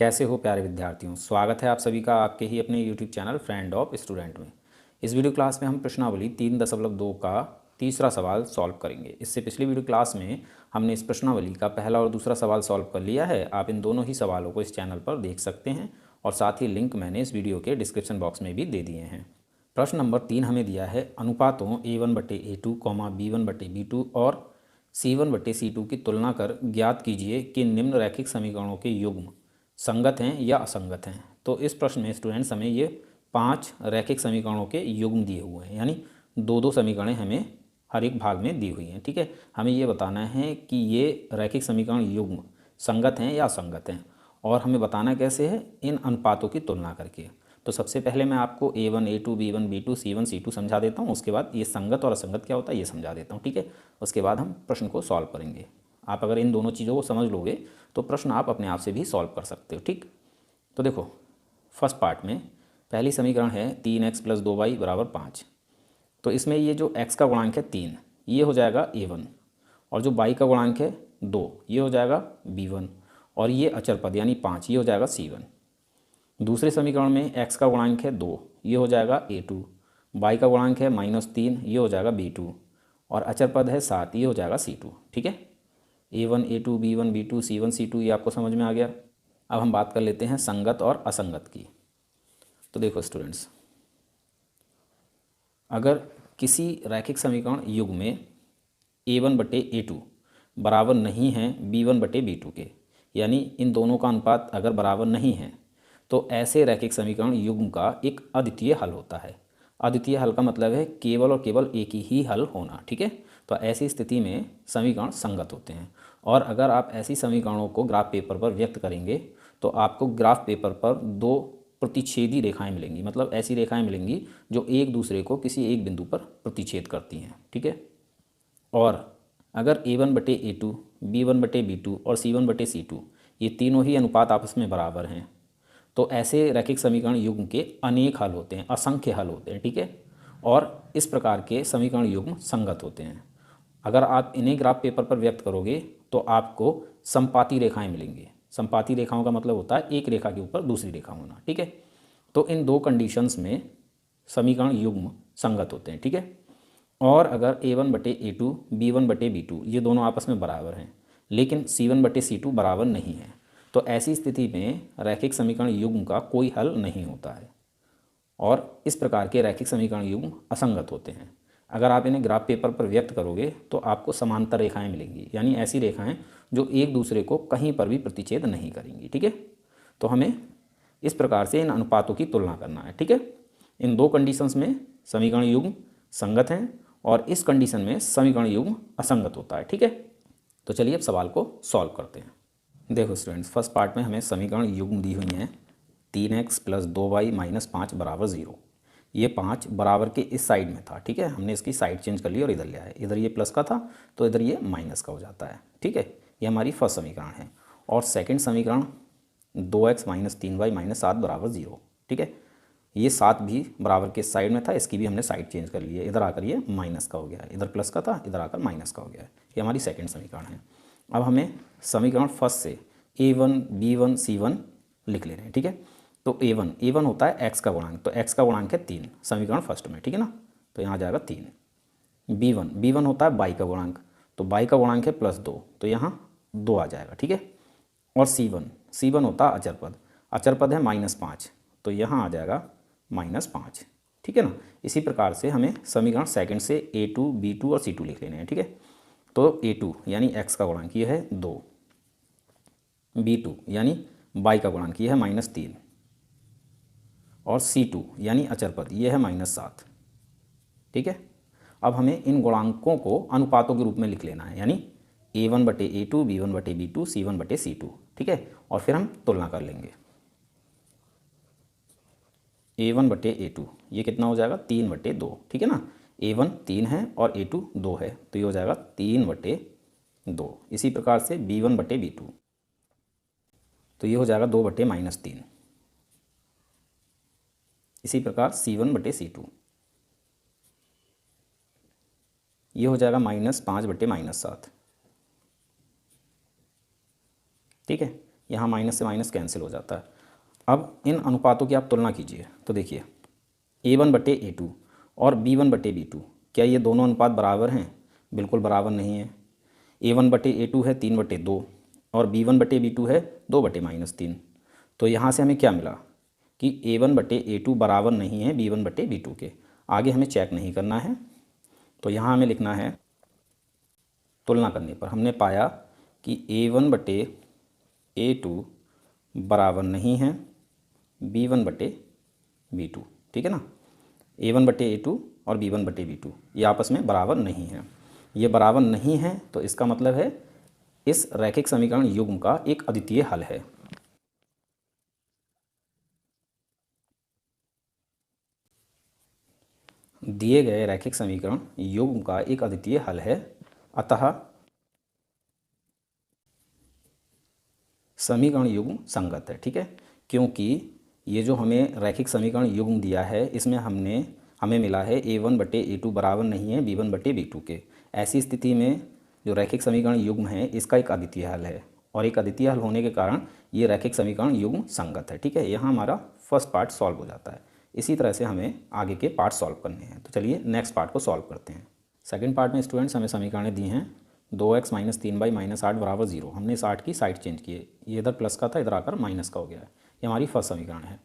कैसे हो प्यारे विद्यार्थियों। स्वागत है आप सभी का आपके ही अपने YouTube channel friend of student में। इस वीडियो क्लास में हम प्रश्नावली 3.2 का तीसरा सवाल सॉल्व करेंगे। इससे पिछली वीडियो क्लास में हमने इस प्रश्नावली का पहला और दूसरा सवाल सॉल्व कर लिया है। आप इन दोनों ही सवालों को इस चैनल पर देख सकते हैं और साथ ही लिंक मैंने इस वीडियो के डिस्क्रिप्शन बॉक्स में भी दे दिए हैं। प्रश्न नंबर 3 हमें दिया है अनुपातों A1/A2, B1/B2 और C1/C2 की तुलना कर ज्ञात कीजिए कि निम्न रैखिक समीकरणों के युग्म संगत हैं या असंगत हैं। तो इस प्रश्न में स्टूडेंट्स हमें ये 5 रैखिक समीकरणों के युग्म दिए हुए हैं, यानी दो दो समीकरणें हमें हर एक भाग में दी हुई हैं। ठीक है, हमें ये बताना है कि ये रैखिक समीकरण युग्म संगत हैं या असंगत हैं, और हमें बताना कैसे है, इन अनुपातों की तुलना करके। तो सबसे पहले मैं आपको A1, A2, B1, B2, C1, C2 समझा देता हूँ। उसके बाद ये संगत और असंगत क्या होता है ये समझा देता हूँ। ठीक है, उसके बाद हम प्रश्न को सॉल्व करेंगे। आप अगर इन दोनों चीज़ों को समझ लोगे तो प्रश्न आप अपने आप से भी सॉल्व कर सकते हो। ठीक, तो देखो फर्स्ट पार्ट में पहली समीकरण है 3x + 2y = 5। तो इसमें ये जो x का गुणांक है 3, ये हो जाएगा A1, और जो y का गुणांक है 2, ये हो जाएगा B1, और ये अचर पद यानी 5, ये हो जाएगा C1। दूसरे समीकरण में x का गुणांक है 2, ये हो जाएगा A2, y का गुणांक है -3, ये हो जाएगा B2, और अचर पद है 7, ये हो जाएगा C2। ठीक है, A1, A2, B1, B2, C1, C2 ये आपको समझ में आ गया। अब हम बात कर लेते हैं संगत और असंगत की। तो देखो स्टूडेंट्स, अगर किसी रैखिक समीकरण युग्म में A1/A2 बराबर नहीं है B1/B2 के, यानी इन दोनों का अनुपात अगर बराबर नहीं है, तो ऐसे रैखिक समीकरण युग्म का एक अद्वितीय हल होता है। अद्वितीय हल का मतलब है केवल और केवल एक ही हल होना। ठीक है, तो ऐसी स्थिति में समीकरण संगत होते हैं। और अगर आप ऐसी समीकरणों को ग्राफ पेपर पर व्यक्त करेंगे तो आपको ग्राफ पेपर पर दो प्रतिच्छेदी रेखाएं मिलेंगी, मतलब ऐसी रेखाएं मिलेंगी जो एक दूसरे को किसी एक बिंदु पर प्रतिच्छेद करती हैं। ठीक है, और अगर A1/A2, B1/B2 और C1/C2 ये तीनों ही अनुपात आपस में बराबर हैं, तो ऐसे रैखिक समीकरण युग्म के अनेक हल होते हैं, असंख्य हल होते हैं। ठीक है, और इस प्रकार के समीकरण युग्म संगत होते हैं। अगर आप इन्हें ग्राफ पेपर पर व्यक्त करोगे तो आपको संपाती रेखाएं मिलेंगी। संपाती रेखाओं का मतलब होता है एक रेखा के ऊपर दूसरी रेखा होना। ठीक है, तो इन दो कंडीशंस में समीकरण युग्म संगत होते हैं। ठीक है, और अगर A1/A2, B1/B2 ये दोनों आपस में बराबर हैं, लेकिन C1/C2 बराबर नहीं है, तो ऐसी स्थिति में रैखिक समीकरण युग्म का कोई हल नहीं होता है, और इस प्रकार के रैखिक समीकरण युग्म असंगत होते हैं। अगर आप इन्हें ग्राफ पेपर पर व्यक्त करोगे तो आपको समांतर रेखाएं मिलेंगी, यानी ऐसी रेखाएं जो एक दूसरे को कहीं पर भी प्रतिच्छेद नहीं करेंगी। ठीक है, तो हमें इस प्रकार से इन अनुपातों की तुलना करना है। ठीक है, इन दो कंडीशंस में समीकरण युग्म संगत हैं और इस कंडीशन में समीकरण युग्म असंगत होता है। ठीक है, तो चलिए अब सवाल को सॉल्व करते हैं। देखो स्टूडेंट्स, फर्स्ट पार्ट में हमें समीकरण युग्म दी हुई हैं 3x + 2y - 5 = 0। ये 5 बराबर के इस साइड में था। ठीक है, हमने इसकी साइड चेंज कर ली और इधर ले आए। इधर ये प्लस का था तो इधर ये माइनस का हो जाता है। ठीक है, ये हमारी फर्स्ट समीकरण है। और सेकंड समीकरण 2x - 3y - 7 = 0। ठीक है, ये 7 भी बराबर के साइड में था, इसकी भी हमने साइड चेंज कर ली है। इधर आकर ये माइनस का हो गया है, इधर प्लस का था, इधर आकर माइनस का हो गया है। ये हमारी सेकंड समीकरण है। अब हमें समीकरण फर्स्ट से A1, B1, C1 लिख ले रहे हैं। ठीक है, तो A1 होता है x का गुणांक, तो x का गुणांक है 3 समीकरण फर्स्ट में। ठीक है ना, तो यहाँ आ जाएगा 3। B1 होता है y का गुणांक, तो y का गुणांक है +2, तो यहाँ 2 आ जाएगा। ठीक है, और C1 होता है अचर पद, अचर पद है -5, तो यहाँ आ जाएगा -5। ठीक है ना, इसी प्रकार से हमें समीकरण सेकंड से A2, B2 और C2 लिख लेने हैं। ठीक है, तो A2 यानी x का गुणांक ये है 2, B2 यानी y का गुणांक ये है -3, और C2 यानी अचर पद ये है -7। ठीक है, अब हमें इन गुणांकों को अनुपातों के रूप में लिख लेना है, यानी A1/A2, B1/B2, C1/C2। ठीक है, और फिर हम तुलना कर लेंगे। A1/A2 ये कितना हो जाएगा 3/2। ठीक है ना, A1 3 है और A2 2 है, तो ये हो जाएगा 3/2। इसी प्रकार से B1/B2, तो ये हो जाएगा 2/-3। इसी प्रकार C1/C2 ये हो जाएगा -5/-7। ठीक है, यहाँ माइनस से माइनस कैंसिल हो जाता है। अब इन अनुपातों की आप तुलना कीजिए तो देखिए A1/A2 और B1/B2, क्या ये दोनों अनुपात बराबर हैं? बिल्कुल बराबर नहीं है। A1/A2 है 3/2 और B1/B2 है 2/-3। तो यहाँ से हमें क्या मिला कि A1/A2 बराबर नहीं है B1/B2 के। आगे हमें चेक नहीं करना है, तो यहाँ हमें लिखना है तुलना करने पर हमने पाया कि A1/A2 बराबर नहीं है B1/B2, ठीक है ना। A1/A2 और B1/B2 ये आपस में बराबर नहीं है। ये बराबर नहीं है तो इसका मतलब है इस रैखिक समीकरण युग्म का एक अद्वितीय हल है। दिए गए रैखिक समीकरण युग्म का एक अद्वितीय हल है, अतः समीकरण युग्म संगत है, ठीक है। क्योंकि ये जो हमें रैखिक समीकरण युग्म दिया है इसमें हमें मिला है A1/A2 बराबर नहीं है B1/B2 के। ऐसी स्थिति में जो रैखिक समीकरण युग्म है इसका एक अद्वितीय हल है, और एक अद्वितीय हल होने के कारण ये रैखिक समीकरण युग्म संगत है, ठीक है। यहाँ हमारा फर्स्ट पार्ट सॉल्व हो जाता है। इसी तरह से हमें आगे के पार्ट सॉल्व करने हैं। तो चलिए नेक्स्ट पार्ट को सॉल्व करते हैं। सेकेंड पार्ट में स्टूडेंट्स हमें समीकरणें दी हैं 2x - 3y - 8 बराबर 0। हमने इस 8 की साइड चेंज की है, ये इधर प्लस का था इधर आकर माइनस का हो गया है। ये हमारी फर्स्ट समीकरण है।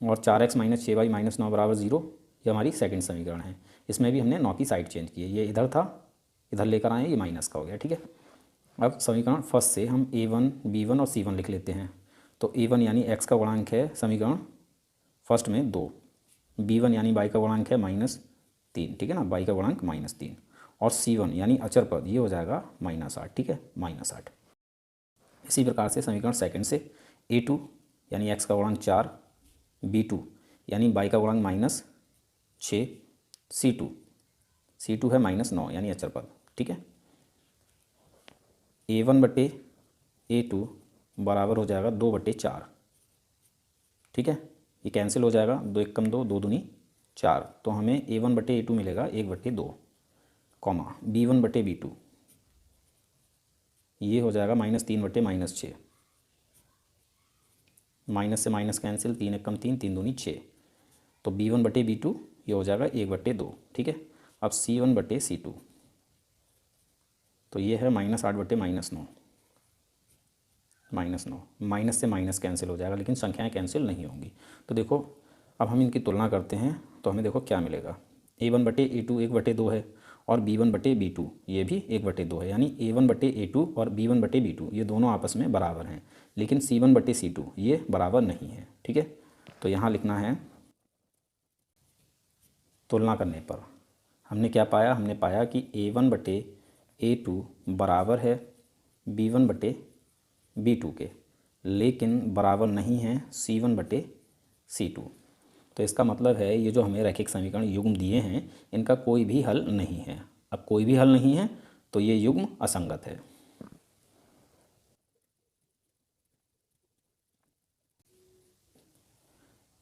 और 4x - 6y - 9 बराबर 0, ये हमारी सेकंड समीकरण है। इसमें भी हमने 9 की साइड चेंज की है, ये इधर था इधर लेकर आए, ये माइनस का हो गया, ठीक है। अब समीकरण फर्स्ट से हम A1, B1 और C1 लिख लेते हैं। तो A1 यानी x का गुणांक है समीकरण फर्स्ट में 2, B1 यानी y का गुणांक है -3, ठीक है ना, y का गुणांक -3, और C1 यानी अचर पद ये हो जाएगा -8, ठीक है, -8। इसी प्रकार से समीकरण सेकंड से A2 यानी x का गुणांक 4, B2 यानी y का गुणांक -6, C2 है -9 यानी अचर पद, ठीक है। A1/A2 बराबर हो जाएगा 2/4, ठीक है। ये कैंसिल हो जाएगा, 2 1 कम 2, 2 दूनी 4, तो हमें A1/A2 मिलेगा 1/2, कॉमा B1/B2 ये हो जाएगा -3/-6, माइनस से माइनस कैंसिल, 3 1 कम 3, 3 दूनी 6, तो B1/B2 ये हो जाएगा 1/2, ठीक है। अब C1/C2 तो ये है -8/-9, -9, माइनस से माइनस कैंसिल हो जाएगा, लेकिन संख्याएं कैंसिल नहीं होंगी। तो देखो अब हम इनकी तुलना करते हैं तो हमें देखो क्या मिलेगा। A1/A2 1/2 है और B1/B2 ये भी 1/2 है, यानी A1/A2 और B1/B2 ये दोनों आपस में बराबर हैं, लेकिन C1/C2 ये बराबर नहीं है, ठीक है। तो यहाँ लिखना है तुलना करने पर हमने क्या पाया, हमने पाया कि A1/A2 बराबर है B1/B2 के, लेकिन बराबर नहीं है C1/C2। तो इसका मतलब है ये जो हमें रैखिक समीकरण युग्म दिए हैं इनका कोई भी हल नहीं है। अब कोई भी हल नहीं है तो ये युग्म असंगत है।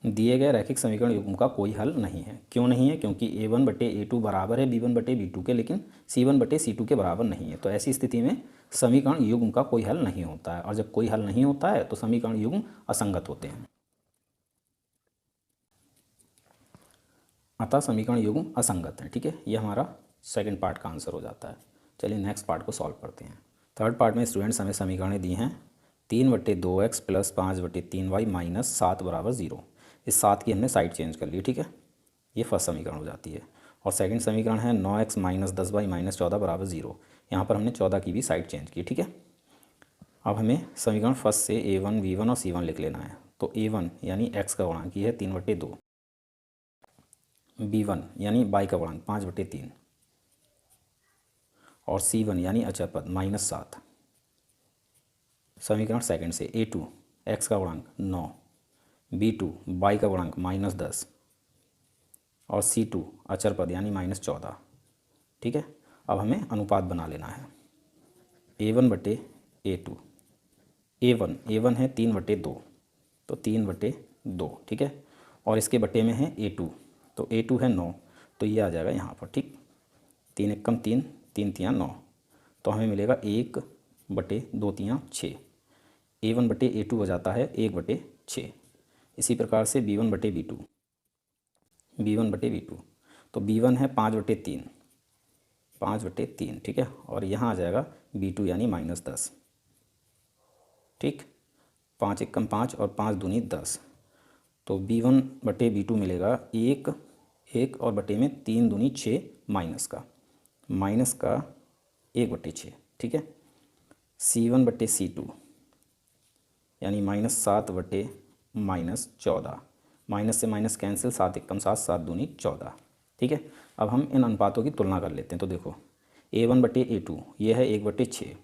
दिए गए रैखिक समीकरण युग्म का कोई हल नहीं है। क्यों नहीं है? क्योंकि A1/A2 बराबर है B1/B2 के, लेकिन C1/C2 के बराबर नहीं है। तो ऐसी स्थिति में समीकरण युग्म का कोई हल नहीं होता है, और जब कोई हल नहीं होता है तो समीकरण युग्म असंगत होते हैं। अतः समीकरण युग्म असंगत है, ठीक है। ये हमारा सेकंड पार्ट का आंसर हो जाता है। चलिए नेक्स्ट पार्ट को सॉल्व करते हैं। थर्ड पार्ट में स्टूडेंट्स हमें समीकरणें दी हैं 3/2x + 5/3y - 7 बराबर 0। इस 7 की हमने साइड चेंज कर ली, ठीक है। ये फर्स्ट समीकरण हो जाती है। और सेकंड समीकरण है 9x - 10y - 14 बराबर 0। यहाँ पर हमने 14 की भी साइड चेंज की, ठीक है। अब हमें समीकरण फर्स्ट से A1, B1 और C1 लिख लेना है। तो A1 यानी x का गुणांक ये है 3/2, B1 यानी y का गुणांक 5/3, और C1 यानी अचर पद -7। समीकरण सेकंड से A2 x का गुणांक 9, B2 y का गुणांक -10, और C2 अचर पद यानी -14, ठीक है। अब हमें अनुपात बना लेना है A1/A2। A1 है 3/2, तो 3/2, ठीक है। और इसके बटे में है A2, तो A2 है 9, तो ये आ जाएगा यहाँ पर, ठीक। 3 1 कम 3, 3 3 9, तो हमें मिलेगा 1/2 3 6। A1 बटे A2 हो जाता है 1/6। इसी प्रकार से B1 बटे B2, B1 बटे B2, तो B1 है 5/3, 5/3, ठीक है। और यहाँ आ जाएगा B2 यानी -10, ठीक। 5 एकम 5 और 5 दूनी 10, तो B1 बटे B2 मिलेगा 1, 1 और बटे में 3 दूनी 6 माइनस का 1/6, ठीक है। C1 बटे C2 यानी -7/-14, माइनस से माइनस कैंसिल, 7 एकम 7, 7 दूनी 14, ठीक है। अब हम इन अनुपातों की तुलना कर लेते हैं। तो देखो A1 बटे A2 ये है 1/6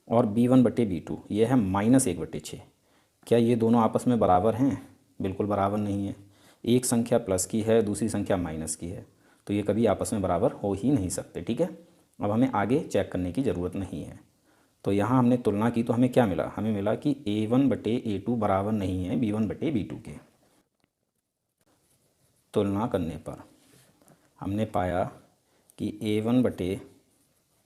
और B1 बटे B2 ये है -1/6। क्या ये दोनों आपस में बराबर हैं? बिल्कुल बराबर नहीं है। एक संख्या प्लस की है, दूसरी संख्या माइनस की है, तो ये कभी आपस में बराबर हो ही नहीं सकते, ठीक है। अब हमें आगे चेक करने की ज़रूरत नहीं है। तो यहाँ हमने तुलना की तो हमें क्या मिला? हमें मिला कि A1 बटे A2 बराबर नहीं है B1 बटे B2 के। तुलना करने पर हमने पाया कि A1 बटे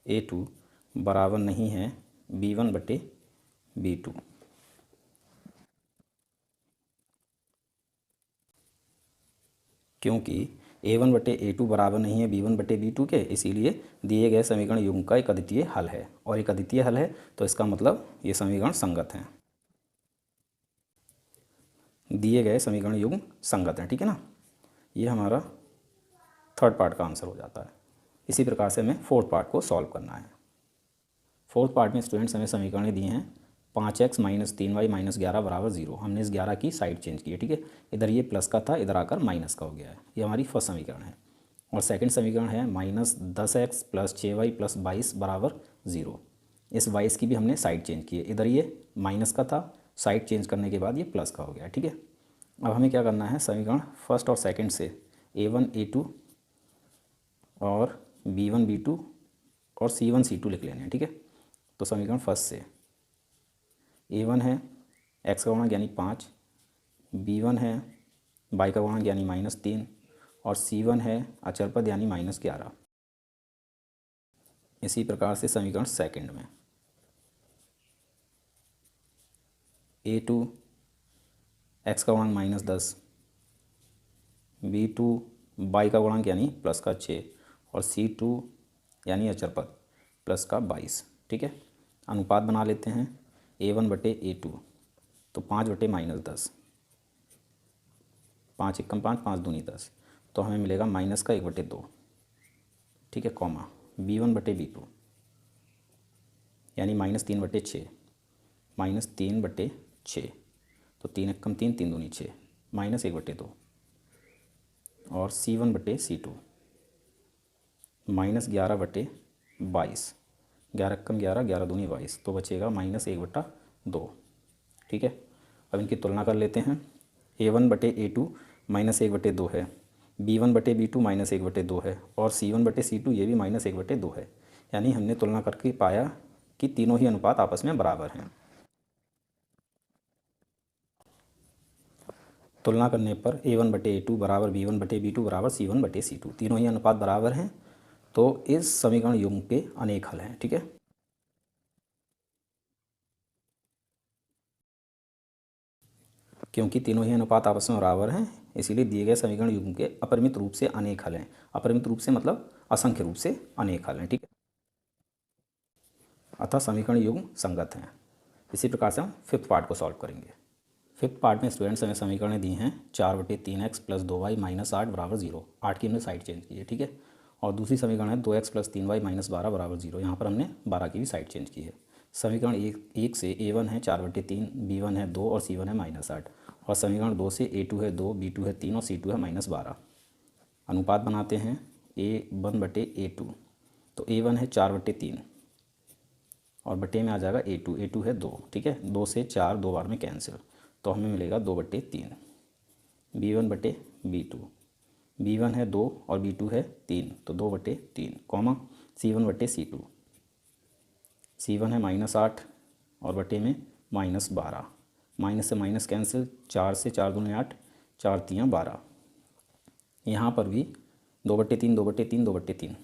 A2 बराबर नहीं है B1 बटे B2। क्योंकि A1 बटे A2 बराबर नहीं है B1 बटे B2 के, इसीलिए दिए गए समीकरण युग्म का एक अद्वितीय हल है। और एक अद्वितीय हल है तो इसका मतलब ये समीकरण संगत हैं, दिए गए समीकरण युग्म संगत हैं, ठीक है ना। ये हमारा थर्ड पार्ट का आंसर हो जाता है। इसी प्रकार से हमें फोर्थ पार्ट को सॉल्व करना है। फोर्थ पार्ट में स्टूडेंट्स हमें समीकरण दिए हैं 5x - 3y - 11 बराबर 0। हमने इस 11 की साइड चेंज की है, ठीक है। इधर ये प्लस का था, इधर आकर माइनस का हो गया है। ये हमारी फर्स्ट समीकरण है। और सेकंड समीकरण है -10x + 6y + 22 बराबर 0। इस 22 की भी हमने साइड चेंज की है। इधर ये माइनस का था, साइड चेंज करने के बाद ये प्लस का हो गया, ठीक है। अब हमें क्या करना है? समीकरण फर्स्ट और सेकंड से A1 A2 और B1 B2 और C1 C2 लिख लेने हैं, ठीक है। तो समीकरण फर्स्ट से A1 है x का गुणांक यानी 5, B1 है y का गुणांक यानी -3 और C1 है अचर पद यानी -11। इसी प्रकार से समीकरण सेकंड में A2 x का गुणांक -10, B2 y का गुणांक यानी +6 और C2 यानी अचर पद +22, ठीक है। अनुपात बना लेते हैं A1 बटे A2, तो 5 बटे -10, 5 एकम 5, 5 दूनी 10, तो हमें मिलेगा -1/2, ठीक है, कॉमा B1 बटे B2 यानी -3/6, -3/6, तो 3 एकम 3, 3 दूनी 6, -1/2 और C1 बटे C2 -11/22, 11 एकम 11, 11 दूनी 22, तो बचेगा -1/2, ठीक है। अब इनकी तुलना कर लेते हैं। A1 बटे A2 -1/2 है, B1 बटे B2 -1/2 है और C1 बटे C2 ये भी -1/2 है। यानी हमने तुलना करके पाया कि तीनों ही अनुपात आपस में बराबर हैं। तुलना करने पर A1 बटे A2 बराबर B1 बटे B2 बराबर C1 बटे C2, तीनों ही अनुपात बराबर हैं। तो इस समीकरण युग्म के अनेक हल हैं, ठीक है। क्योंकि तीनों ही अनुपात आपस में बराबर हैं, इसीलिए दिए गए समीकरण युग्म के अपरिमित रूप से अनेक हल हैं। अपरिमित रूप से मतलब असंख्य रूप से अनेक हल हैं, ठीक है। अतः समीकरण युग्म संगत हैं। इसी प्रकार से हम फिफ्थ पार्ट को सॉल्व करेंगे। फिफ्थ पार्ट में स्टूडेंट्स हमें समीकरण दी हैं 4/3x + 2y - 8 बराबर 0। 8 की हमने साइड चेंज की है, ठीक है। और दूसरी समीकरण है 2x + 3y - 12 बराबर 0। यहाँ पर हमने 12 की भी साइड चेंज की है। समीकरण एक से A1 है 4/3, B1 है 2 और C1 है -8। और समीकरण 2 से A2 है 2, B2 है 3 और C2 है -12। अनुपात बनाते हैं A1 बटे A2, तो A1 है 4/3 और बटे में आ जाएगा A2, A2 है 2, ठीक है। 2 से 4 2 बार में कैंसिल, तो हमें मिलेगा 2/3। B1 बटे B2, B1 है 2 और B2 है 3, तो 2/3, कॉमा C1 बटे C2, C1 है -8 और बटे में -12, माइनस से माइनस कैंसिल, 4 से 4 दूनी 8, 4 तियाँ 12। यहाँ पर भी 2/3, 2/3, 2/3,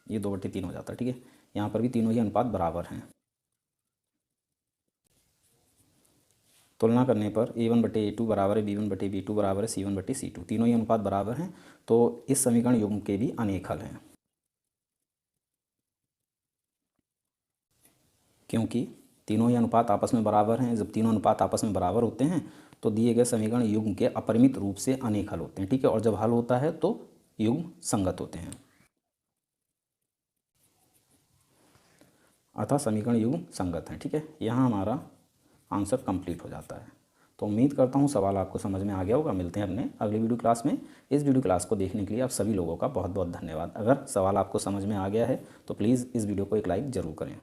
ये 2/3 हो जाता है, ठीक है। यहाँ पर भी तीनों ही अनुपात बराबर हैं। तुलना करने पर A1/A2 बराबर है B1/B2 बराबर है C1/C2, तीनों ही अनुपात बराबर हैं, तो इस समीकरण युग्म के भी अनेक हल हैं, क्योंकि तीनों ही अनुपात आपस में बराबर हैं। जब तीनों अनुपात आपस में बराबर होते हैं तो दिए गए समीकरण युग्म के अपरिमित रूप से अनेक हल होते हैं, ठीक है। और जब हल होता है तो युग्म संगत होते हैं, अतः समीकरण युग्म संगत हैं, ठीक है। यहाँ हमारा आंसर कंप्लीट हो जाता है। तो उम्मीद करता हूँ सवाल आपको समझ में आ गया होगा। मिलते हैं अपने अगली वीडियो क्लास में। इस वीडियो क्लास को देखने के लिए आप सभी लोगों का बहुत बहुत धन्यवाद। अगर सवाल आपको समझ में आ गया है तो प्लीज़ इस वीडियो को एक लाइक ज़रूर करें।